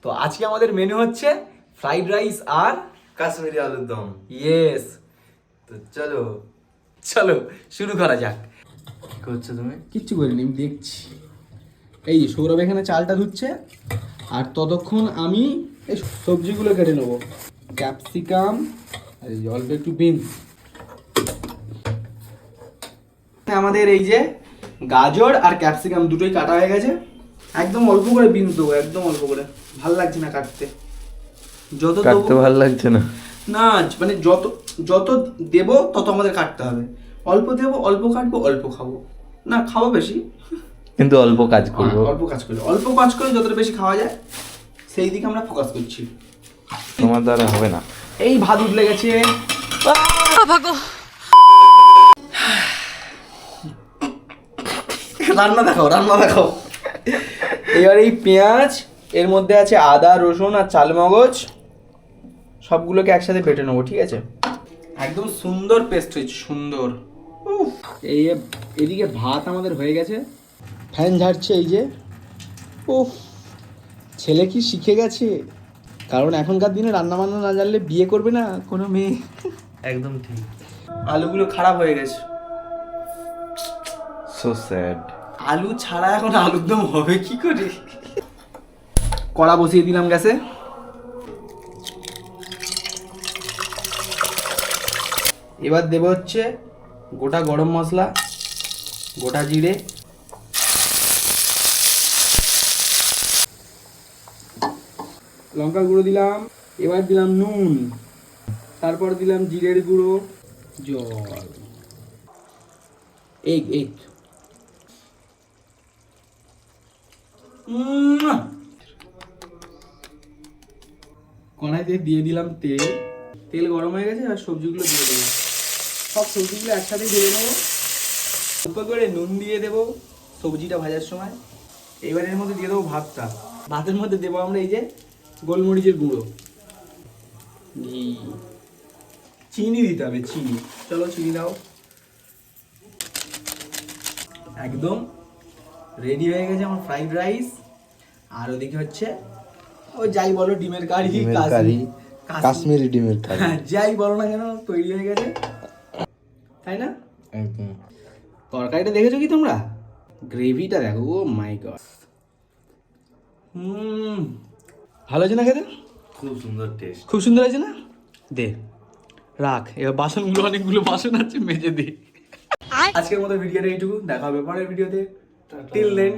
তো আজকে আমাদের মেনু হচ্ছে ফ্রাইড রাইস আর কাশ্মীরি আলুর দম। ইয়েস। তো চলো চলো শুরু করা যাক। কি করছো তুমি? কিচ্ছু করিনি, আমি দেখছি। এই যে সৌরভ এখানে চালটা ধুচ্ছে, আর ততক্ষণ আমি এই সবজিগুলো কেটে নেবো। ক্যাপসিকাম আর এই যে অল্প একটু বিনস। আমাদের এই যে গাজর আর ক্যাপসিকাম দুটোই কাটা হয়ে গেছে। একদম অল্প করে বিনস দেবো, একদম অল্প করে, ভাল লাগছে না কাটতে। যত কাটতে দেবো ভালো লাগছে না। না, মানে যত যত দেবো তত আমাদের কাটতে হবে। অল্প দেবো, অল্প কাটবো, অল্প খাবো। না, খাবো বেশি, কিন্তু অল্প কাজ করবো। অল্প কাজ করি, অল্প কাজ করে যতটা বেশি খাওয়া যায় সেই দিকে আমরা ফোকাস করছি। তোমার দ্বারা হবে না। এই ভাত উঠলে গেছে। রান্না দেখাও, রান্না দেখাও। এবার এই পেঁয়াজ, এর মধ্যে আছে আদা, রসুন আর চালমগজ, সবগুলোকে একসাথে বেটে নেবো, ঠিক আছে? একদম সুন্দর পেস্ট হয়েছে, সুন্দর। উফ, এই এদিকে ভাত আমাদের হয়ে গেছে, ফ্যান ঝাড়ছে এই যে। উফ, ছেলে কি শিখে গেছে, কারণ এখনকার দিনে রান্না বান্না না জানলে বিয়ে করবে না কোনো মেয়ে। একদম ঠিক। আলুগুলো খারাপ হয়ে গেছে। So sad. আলু ছাড়া এখন আলুর দম হবে কি করে? কড়া বসিয়ে দিলাম গ্যাসে। এবার দেবো হচ্ছে গোটা গরম মশলা, গোটা জিরে, লঙ্কা গুঁড়ো দিলাম। এবার দিলাম নুন, তারপর দিলাম জিরের গুঁড়ো, জল, এগ এগ। কড়াইতে দিয়ে দিলাম তেল। তেল গরম হয়ে গেছে, আর সবজিগুলো দিয়ে দেবো। সব সবজিগুলো একসাথেই দিয়ে দেবো। অল্প করে নুন দিয়ে দেবো সবজিটা ভাজার সময়। এবার এর মধ্যে দিয়ে দেবো ভাতটা। ভাতের মধ্যে দেবো আমরা এই যে গোলমরিচের গুঁড়ো, ঘি, চিনি দিতে হবে, চিনি। চলো চিনি দাও। একদম রেডি হয়ে গেছে আমার ফ্রাইড রাইস। আর ওদিকে হচ্ছে ওই যাই বলো ডিমের কারি, কাশ্মীরি ডিমের কারি। হ্যাঁ, যাই বলো না কেন তৈরি হয়ে গেছে, তাই না? একদম। তরকারিটা দেখেছো কি তোমরা? গ্রেভিটা দেখো, ও মাই গড। ভালো হয়েছে না খেতে? খুব সুন্দর টেস্ট। খুব সুন্দর হয়েছে না? দে রাখ, এবার বাসনগুলো, অনেকগুলো বাসন আছে, মেজে দে। আজকের মতো ভিডিওটা এইটুকু, দেখা হবে পরের ভিডিওতে। Till then